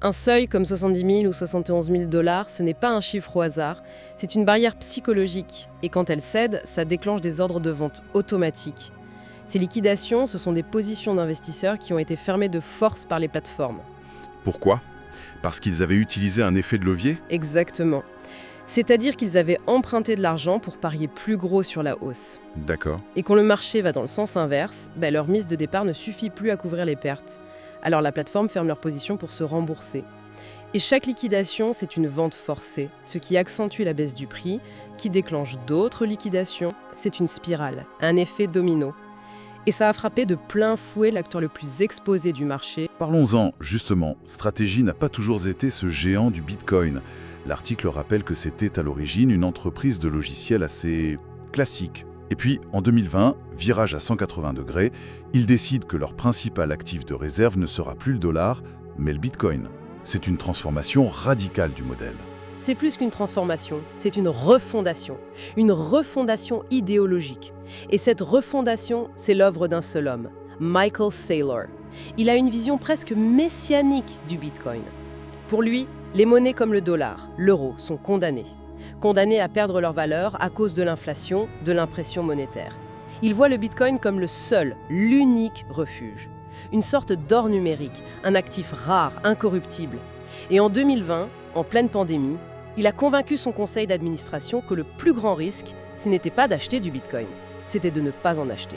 Un seuil comme 70 000 ou 71 000 dollars, ce n'est pas un chiffre au hasard, c'est une barrière psychologique. Et quand elle cède, ça déclenche des ordres de vente automatiques. Ces liquidations, ce sont des positions d'investisseurs qui ont été fermées de force par les plateformes. Pourquoi? Parce qu'ils avaient utilisé un effet de levier? Exactement. C'est-à-dire qu'ils avaient emprunté de l'argent pour parier plus gros sur la hausse. D'accord. Et quand le marché va dans le sens inverse, leur mise de départ ne suffit plus à couvrir les pertes. Alors la plateforme ferme leur position pour se rembourser. Et chaque liquidation, c'est une vente forcée, ce qui accentue la baisse du prix, qui déclenche d'autres liquidations. C'est une spirale, un effet domino. Et ça a frappé de plein fouet l'acteur le plus exposé du marché. Parlons-en, justement. Stratégie n'a pas toujours été ce géant du Bitcoin. L'article rappelle que c'était à l'origine une entreprise de logiciels assez classique. Et puis, en 2020, virage à 180 degrés, ils décident que leur principal actif de réserve ne sera plus le dollar, mais le Bitcoin. C'est une transformation radicale du modèle. C'est plus qu'une transformation, c'est une refondation idéologique. Et cette refondation, c'est l'œuvre d'un seul homme, Michael Saylor. Il a une vision presque messianique du Bitcoin. Pour lui, les monnaies comme le dollar, l'euro sont condamnées. Condamnées à perdre leur valeur à cause de l'inflation, de l'impression monétaire. Il voit le Bitcoin comme le seul, l'unique refuge. Une sorte d'or numérique, un actif rare, incorruptible. Et en 2020, en pleine pandémie, il a convaincu son conseil d'administration que le plus grand risque, ce n'était pas d'acheter du Bitcoin, c'était de ne pas en acheter.